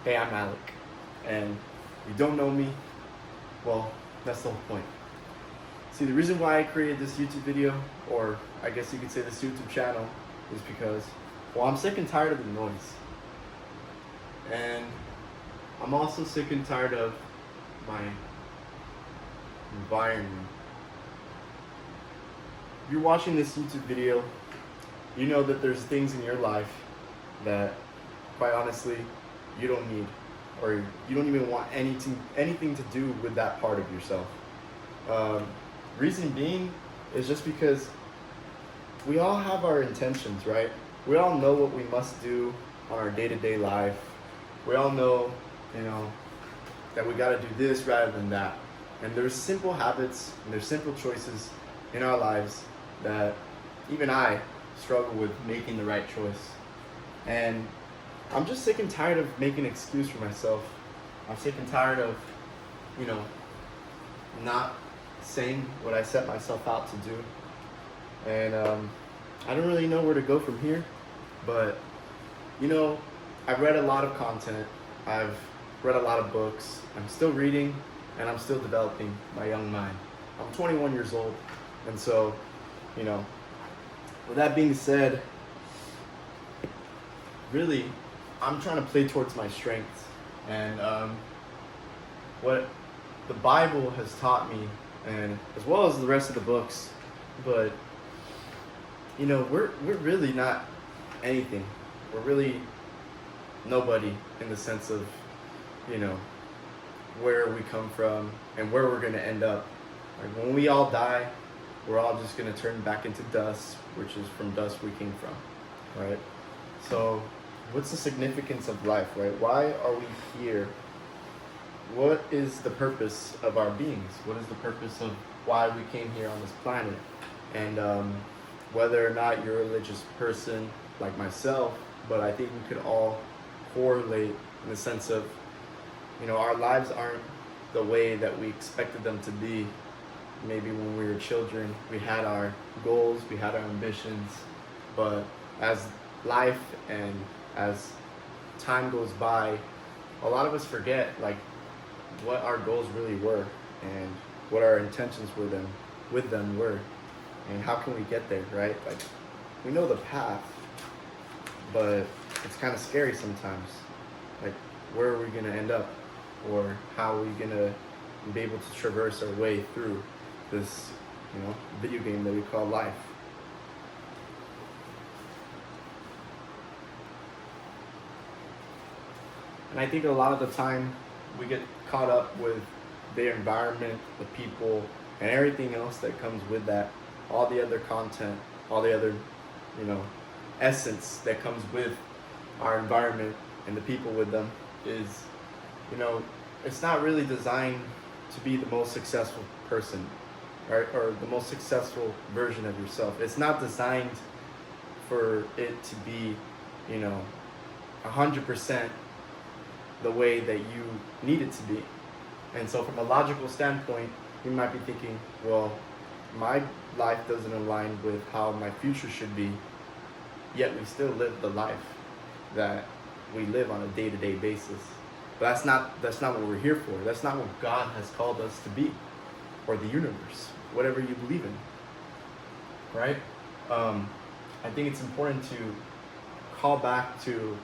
Hey, I'm Alec, and if you don't know me, well, that's the whole point. See, the reason why I created this YouTube video, or I guess you could say this YouTube channel, is because, well, I'm sick and tired of the noise. And I'm also sick and tired of my environment. If you're watching this YouTube video, you know that there's things in your life that, quite honestly, you don't need, or you don't even want anything to do with that part of yourself. Reason being is just because we all have our intentions, right? We all know what we must do on our day-to-day life. We all know, that we got to do this rather than that. And there's simple habits and there's simple choices in our lives that even I struggle with making the right choice. And I'm just sick and tired of making an excuse for myself. I'm sick and tired of, not saying what I set myself out to do. And I don't really know where to go from here. But, I've read a lot of content. I've read a lot of books. I'm still reading and I'm still developing my young mind. I'm 21 years old. And so, with that being said, really, I'm trying to play towards my strengths. And what the Bible has taught me, and as well as the rest of the books, but we're really not anything. We're really nobody in the sense of where we come from and where we're gonna end up. Like when we all die, we're all just gonna turn back into dust, which is from dust we came from, right? So what's the significance of life, right? Why are we here? What is the purpose of our beings? What is the purpose of why we came here on this planet? And whether or not you're a religious person like myself, but I think we could all correlate in the sense of, our lives aren't the way that we expected them to be. Maybe when we were children, we had our goals, we had our ambitions, but as life and as time goes by, a lot of us forget what our goals really were and what our intentions with them were, and how can we get there, right? Like we know the path, but it's kind of scary sometimes. Like where are we gonna end up, or how are we gonna be able to traverse our way through this, video game that we call life? And I think a lot of the time we get caught up with the environment, the people, and everything else that comes with that. All the other content, all the other, essence that comes with our environment and the people with them is, it's not really designed to be the most successful person, right? Or the most successful version of yourself. It's not designed for it to be, 100% the way that you need it to be. And so from a logical standpoint, you might be thinking, well, my life doesn't align with how my future should be, yet we still live the life that we live on a day-to-day basis. But that's not what we're here for. That's not what God has called us to be, or the universe, whatever you believe in, right? I think it's important to call back to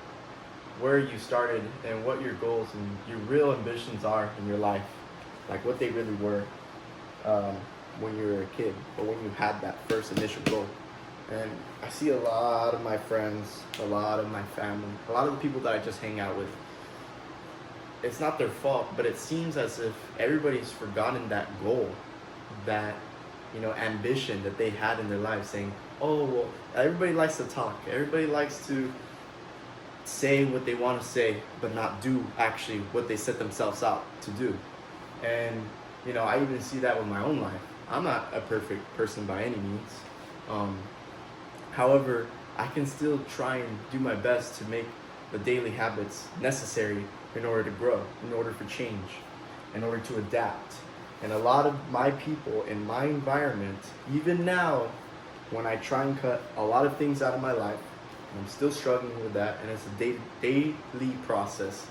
where you started and what your goals and your real ambitions are in your life, like what they really were when you were a kid, or when you had that first initial goal. And I see a lot of my friends, a lot of my family, a lot of the people that I just hang out with, it's not their fault, but it seems as if everybody's forgotten that goal, that ambition that they had in their life, saying, oh, well, everybody likes to talk, everybody likes to say what they want to say, but not do actually what they set themselves out to do. And I even see that with my own life. I'm not a perfect person by any means. However, I can still try and do my best to make the daily habits necessary in order to grow, in order for change, in order to adapt. And a lot of my people in my environment, even now, when I try and cut a lot of things out of my life, I'm still struggling with that, and it's a daily process.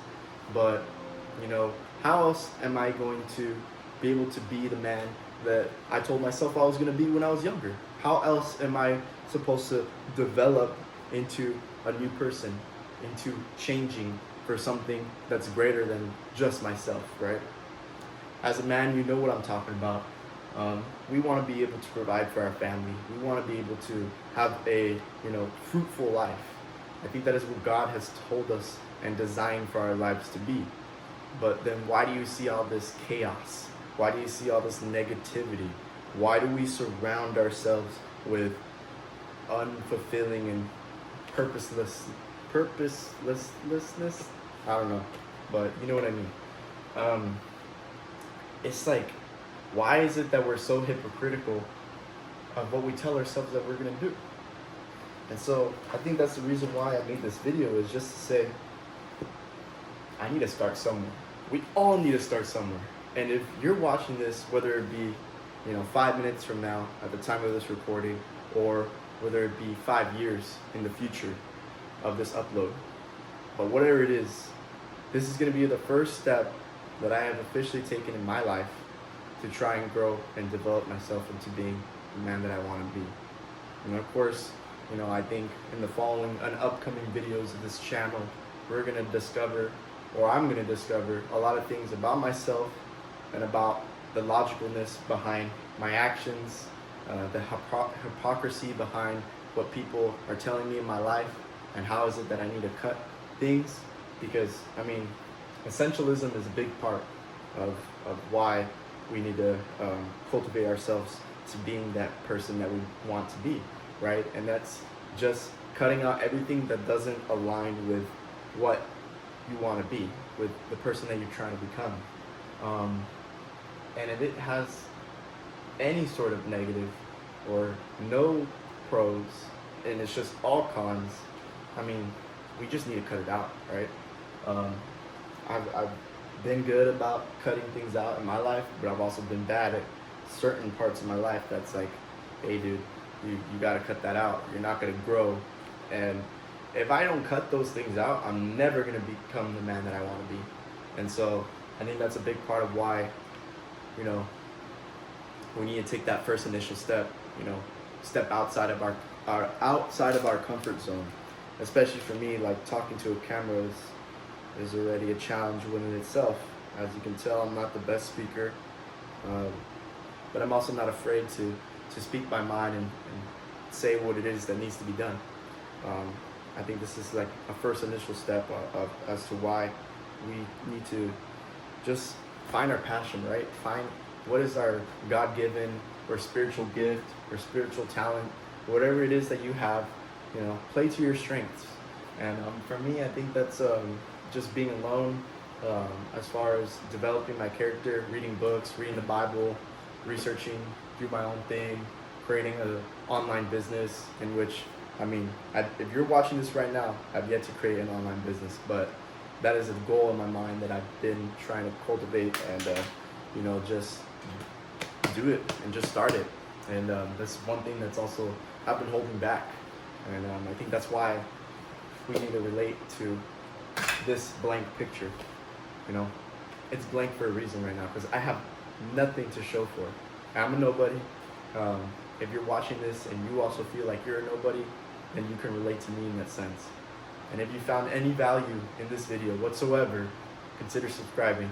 But, how else am I going to be able to be the man that I told myself I was going to be when I was younger? How else am I supposed to develop into a new person, into changing for something that's greater than just myself, right? As a man, you know what I'm talking about. We want to be able to provide for our family. We want to be able to have a, fruitful life. I think that is what God has told us and designed for our lives to be. But then why do you see all this chaos? Why do you see all this negativity? Why do we surround ourselves with unfulfilling and purposelessness? I don't know, but you know what I mean. It's like, why is it that we're so hypocritical of what we tell ourselves that we're gonna do? And so I think that's the reason why I made this video, is just to say, I need to start somewhere. We all need to start somewhere. And if you're watching this, whether it be, 5 minutes from now at the time of this recording, or whether it be 5 years in the future of this upload, but whatever it is, this is going to be the first step that I have officially taken in my life to try and grow and develop myself into being the man that I want to be. And of course, I think in the following and upcoming videos of this channel, we're going to discover, or I'm going to discover, a lot of things about myself and about the logicalness behind my actions, the hypocrisy behind what people are telling me in my life, and how is it that I need to cut things. Because, essentialism is a big part of why we need to cultivate ourselves to being that person that we want to be, right? And that's just cutting out everything that doesn't align with what you want to be, with the person that you're trying to become. And if it has any sort of negative or no pros, and it's just all cons, we just need to cut it out, right? I've been good about cutting things out in my life, but I've also been bad at certain parts of my life that's like, hey dude, you gotta cut that out. You're not gonna grow. And if I don't cut those things out, I'm never gonna become the man that I wanna be. And so I think that's a big part of why, we need to take that first initial step, step outside of our comfort zone. Especially for me, like talking to a camera is already a challenge within itself. As you can tell, I'm not the best speaker, but I'm also not afraid to speak my mind and say what it is that needs to be done. I think this is like a first initial step as to why we need to just find our passion, right? Find what is our God-given or spiritual gift or spiritual talent, whatever it is that you have, play to your strengths. And for me, I think that's just being alone, as far as developing my character, reading books, reading the Bible, researching, do my own thing, creating an online business in which, if you're watching this right now, I've yet to create an online business, but that is a goal in my mind that I've been trying to cultivate and, just do it and just start it. And that's one thing that's also I've been holding back. And I think that's why we need to relate to this blank picture. It's blank for a reason right now, because I have nothing to show for it. I'm a nobody. If you're watching this and you also feel like you're a nobody, then you can relate to me in that sense. And if you found any value in this video whatsoever, consider subscribing.